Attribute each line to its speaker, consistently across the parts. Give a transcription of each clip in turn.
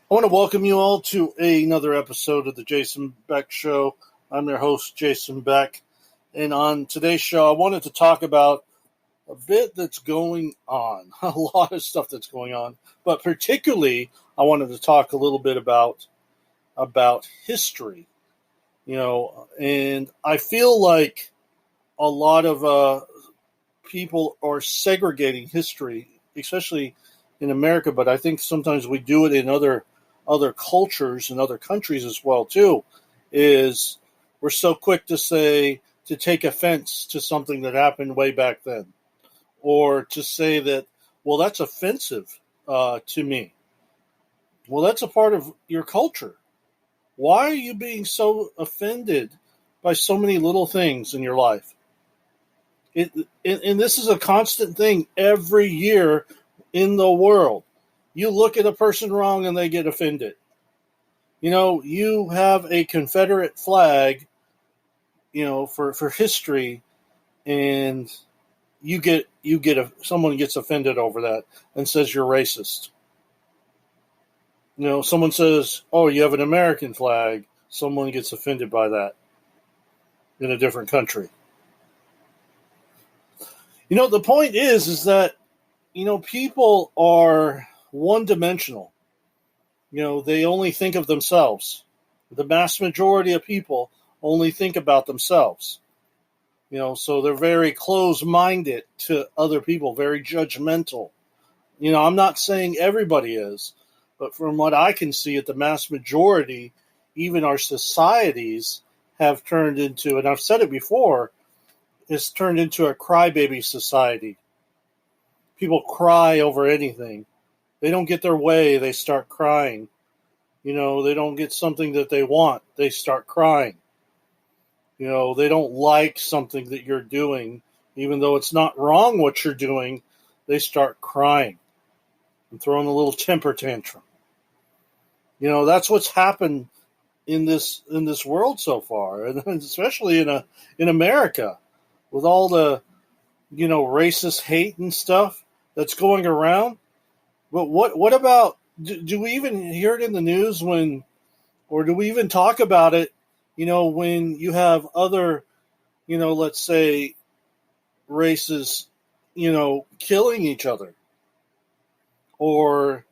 Speaker 1: I want to welcome you all to another episode of the Jason Beck Show. I'm your host, Jason Beck. And on today's show, I wanted to talk about a bit that's going on, a lot of stuff that's going on. But particularly, I wanted to talk a little bit about history. And I feel like a lot of people are segregating history, especially in America, but I think sometimes we do it in other cultures and other countries as well too, is we're so quick to take offense to something that happened way back then, or to say that, well, that's offensive to me. Well, that's a part of your culture. Why are you being so offended by so many little things in your life? And this is a constant thing every year in the world. You look at a person wrong and they get offended. You have a Confederate flag, for history, and someone gets offended over that and says you're racist. Someone says, "Oh, you have an American flag." Someone gets offended by that in a different country. The point is that, people are one-dimensional. They only think of themselves. The mass majority of people only think about themselves. So they're very close-minded to other people, very judgmental. I'm not saying everybody is, but from what I can see at the mass majority, even our societies have turned into, and I've said it before, it's turned into a crybaby society. People cry over anything. They don't get their way, they start crying. They don't get something that they want, they start crying. They don't like something that you're doing, even though it's not wrong what you're doing, they start crying and throwing a little temper tantrum. That's what's happened in this world so far, and especially in America, with all the racist hate and stuff that's going around. But what about, do we even hear it in the news or do we even talk about it, when you have other, let's say, races, killing each other or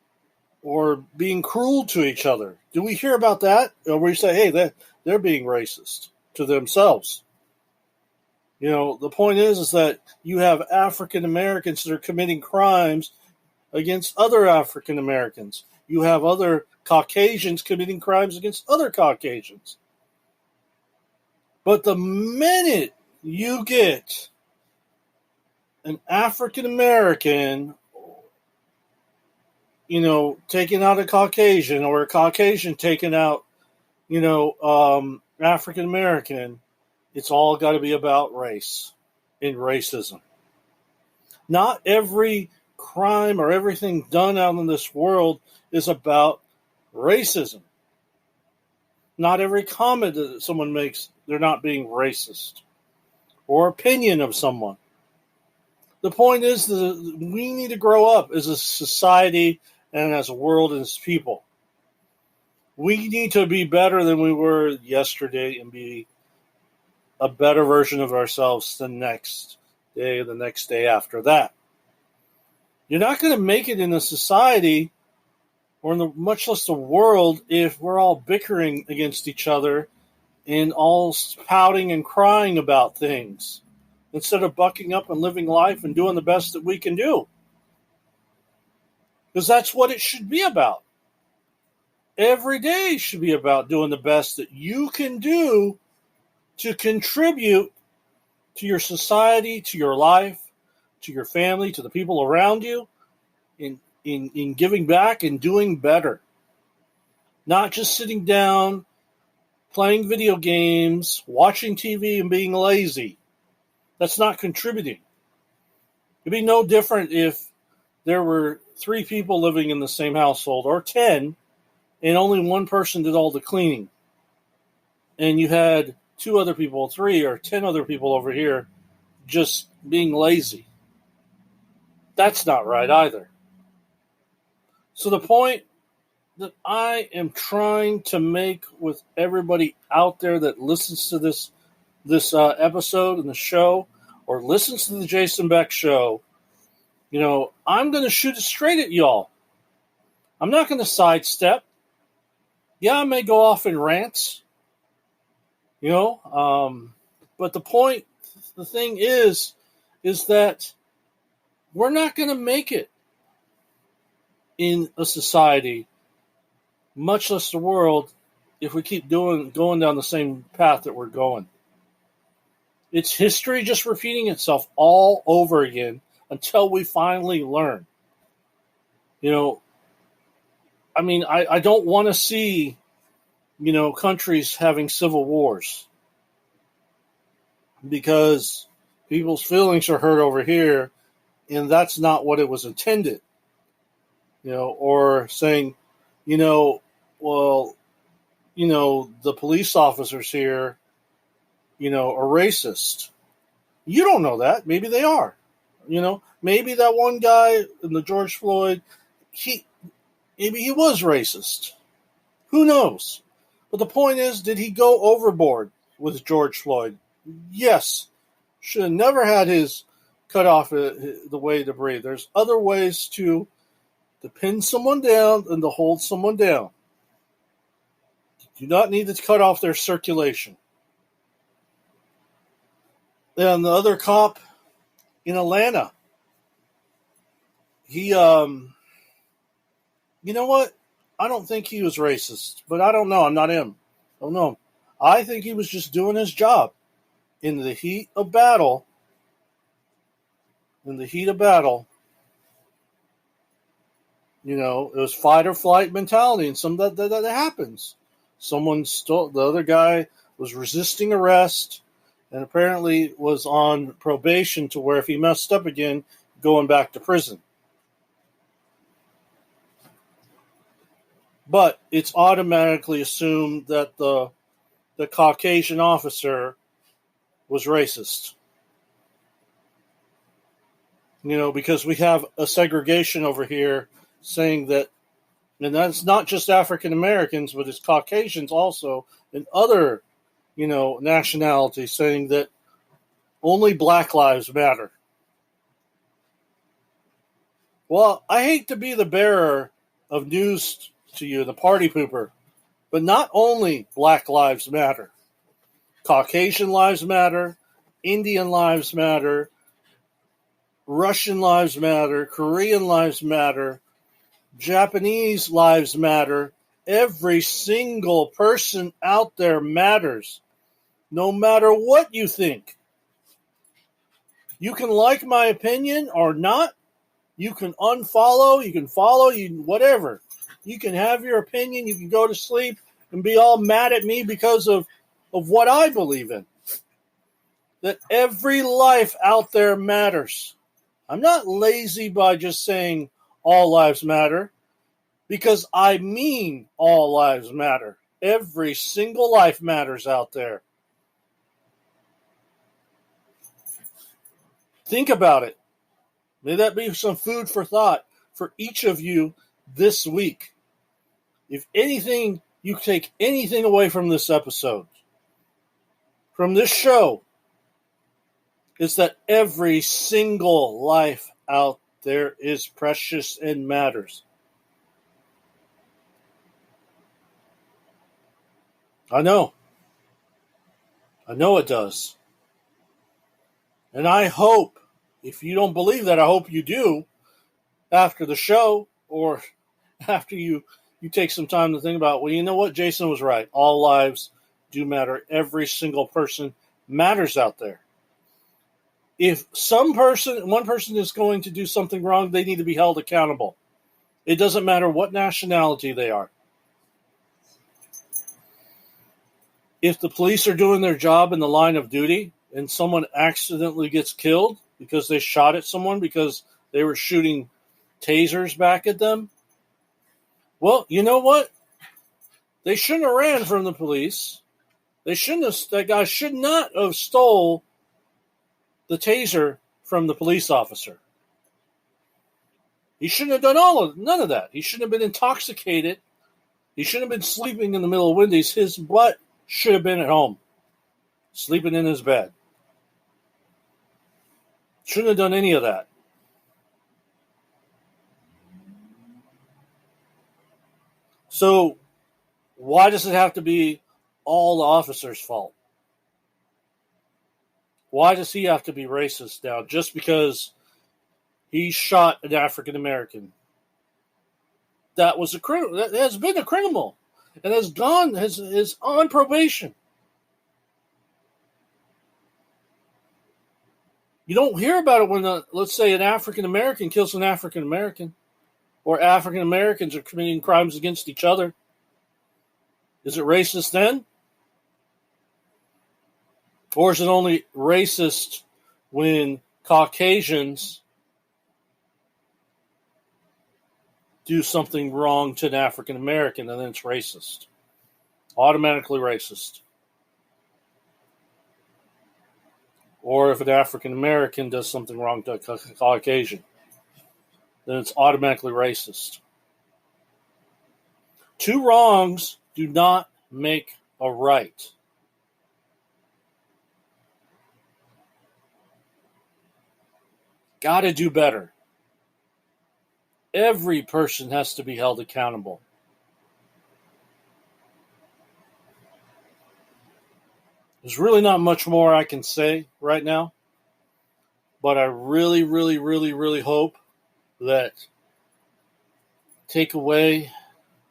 Speaker 1: being cruel to each other? Do we hear about that? Or we say, hey, they're being racist to themselves? The point is that you have African Americans that are committing crimes against other African Americans. You have other Caucasians committing crimes against other Caucasians. But the minute you get an African American, taking out a Caucasian, or a Caucasian taking out, African American, it's all got to be about race and racism. Not every crime or everything done out in this world is about racism. Not every comment that someone makes, they're not being racist. Or opinion of someone. The point is that we need to grow up as a society and as a world and as people. We need to be better than we were yesterday and be a better version of ourselves the next day or the next day after that. You're not going to make it in a society, or much less the world, if we're all bickering against each other and all pouting and crying about things, instead of bucking up and living life and doing the best that we can do. Because that's what it should be about. Every day should be about doing the best that you can do to contribute to your society, to your life, to your family, to the people around you, in giving back and doing better. Not just sitting down, playing video games, watching TV, and being lazy. That's not contributing. It'd be no different if there were 3 people living in the same household, or 10, and only one person did all the cleaning. And you had 2 other people, 3 or 10 other people over here just being lazy. That's not right either. So the point that I am trying to make with everybody out there that listens to this episode and the show, or listens to the Jason Beck Show, I'm going to shoot it straight at y'all. I'm not going to sidestep. Yeah, I may go off in rants, but the thing is that we're not going to make it in a society, much less the world, if we keep going down the same path that we're going. It's history just repeating itself all over again until we finally learn. I don't want to see, countries having civil wars, because people's feelings are hurt over here, and that's not what it was intended. Or saying, the police officers here, are racist. You don't know that. Maybe they are. Maybe that one guy in the George Floyd, maybe he was racist. Who knows? But the point is, did he go overboard with George Floyd? Yes. Should have never had his cut off the way to breathe. There's other ways to pin someone down and to hold someone down. You do not need to cut off their circulation. Then the other cop in Atlanta, he, you know what? I don't think he was racist, but I don't know. I'm not him. I don't know. I think he was just doing his job. In the heat of battle, it was fight or flight mentality, and that happens. The other guy was resisting arrest, and apparently was on probation to where if he messed up again, going back to prison. But it's automatically assumed that the Caucasian officer was racist. Because we have a segregation over here saying that, and that's not just African Americans, but it's Caucasians also, and other, nationalities, saying that only Black lives matter. Well, I hate to be the bearer of news to you, the party pooper, but not only Black lives matter. Caucasian lives matter, Indian lives matter, Russian lives matter, Korean lives matter, Japanese lives matter. Every single person out there matters, no matter what you think. You can like my opinion or not. You can unfollow, you can follow, whatever. You can have your opinion, you can go to sleep and be all mad at me because of what I believe in. That every life out there matters. I'm not lazy by just saying all lives matter, because I mean all lives matter. Every single life matters out there. Think about it. May that be some food for thought for each of you this week. If anything, you take anything away from this episode, from this show, is that every single life out there is precious and matters. I know it does. And I hope, if you don't believe that, I hope you do after the show, or after you take some time to think about, well, you know what? Jason was right. All lives do matter. Every single person matters out there. If one person is going to do something wrong, they need to be held accountable. It doesn't matter what nationality they are. If the police are doing their job in the line of duty and someone accidentally gets killed because they shot at someone because they were shooting tasers back at them, well, you know what? They shouldn't have ran from the police. That guy should not have stole the taser from the police officer. He shouldn't have done none of that. He shouldn't have been intoxicated He shouldn't have been sleeping in the middle of Wendy's. His butt should have been at home, sleeping in his bed. Shouldn't have done any of that. So why does it have to be all the officers' fault? Why does he have to be racist now just because he shot an African American? That was a criminal. That has been a criminal, and is on probation. You don't hear about it when, let's say, an African American kills an African American, or African Americans are committing crimes against each other. Is it racist then? Or is it only racist when Caucasians do something wrong to an African American and then it's racist? Automatically racist. Or if an African American does something wrong to a Caucasian, then it's automatically racist. Two wrongs do not make a right. Got to do better. Every person has to be held accountable. There's really not much more I can say right now, but I really, really, really, really hope that take away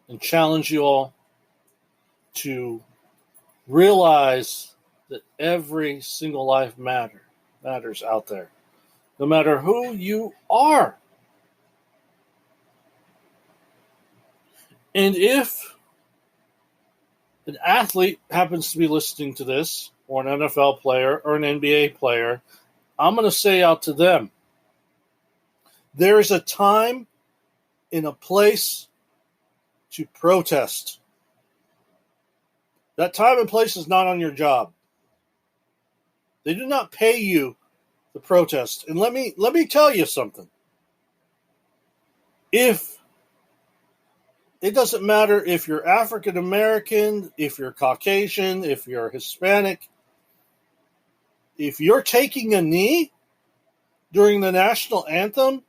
Speaker 1: and challenge you all to realize that every single life matters out there, no matter who you are. And if an athlete happens to be listening to this, or an NFL player, or an NBA player, I'm going to say out to them, there is a time and a place to protest. That time and place is not on your job. They do not pay you to protest. And let me tell you something. If it doesn't matter if you're African American, if you're Caucasian, if you're Hispanic, if you're taking a knee during the national anthem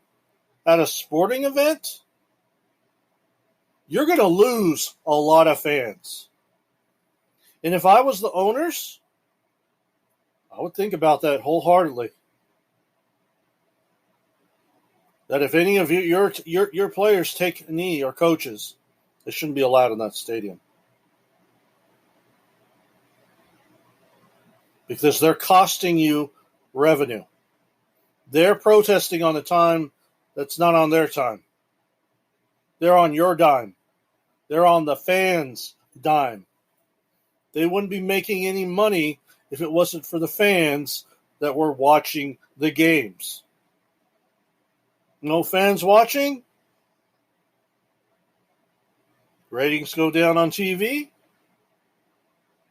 Speaker 1: at a sporting event, you're going to lose a lot of fans. And if I was the owners, I would think about that wholeheartedly. That if any of your players take a knee, or coaches, they shouldn't be allowed in that stadium. Because they're costing you revenue. They're protesting on a time that's not on their time. They're on your dime. They're on the fans' dime. They wouldn't be making any money if it wasn't for the fans that were watching the games. No fans watching? Ratings go down on TV?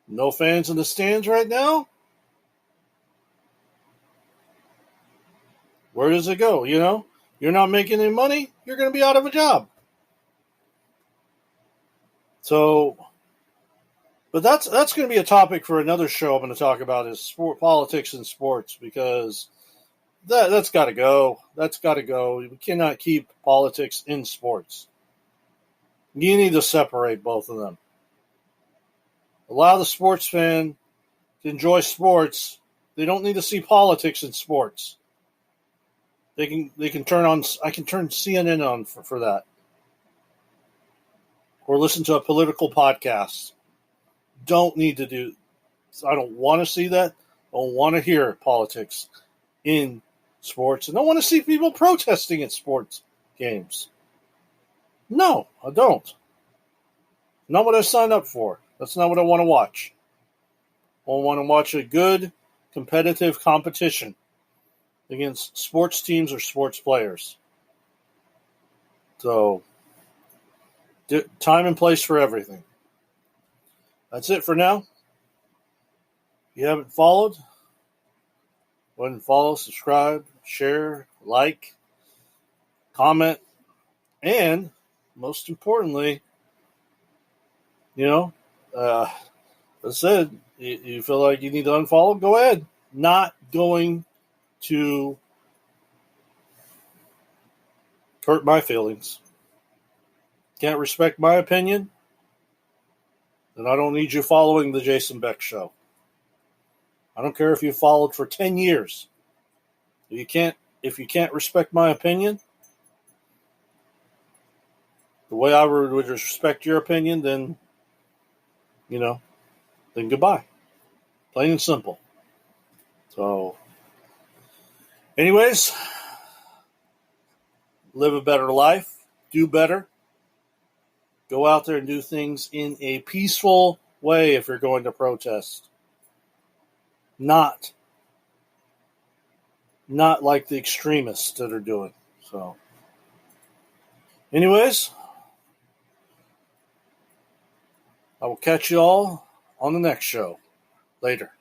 Speaker 1: No fans in the stands right now? Where does it go? You're not making any money, you're going to be out of a job. So, but that's going to be a topic for another show I'm going to talk about, is politics and sports, because that's got to go. That's got to go. We cannot keep politics in sports. You need to separate both of them. Allow the sports fan to enjoy sports. They don't need to see politics in sports. They can turn on. I can turn CNN on for that, or listen to a political podcast. Don't need to do. I don't want to see that. I don't want to hear politics in sports, and I don't want to see people protesting at sports games. No, I don't. Not what I signed up for. That's not what I want to watch. I want to watch a good, competitive competition against sports teams or sports players. So, time and place for everything. That's it for now. If you haven't followed, go ahead and follow, subscribe, share, like, comment, and most importantly, You know, I said, you feel like you need to unfollow, go ahead. Not going to hurt my feelings. Can't respect my opinion, then I don't need you following the Jason Beck Show. I don't care if you followed for 10 years. If you can't respect my opinion, the way I would respect your opinion, then, then goodbye. Plain and simple. So, anyways, live a better life, do better, go out there and do things in a peaceful way if you're going to protest. Not like the extremists that are doing. So, anyways, I will catch you all on the next show. Later.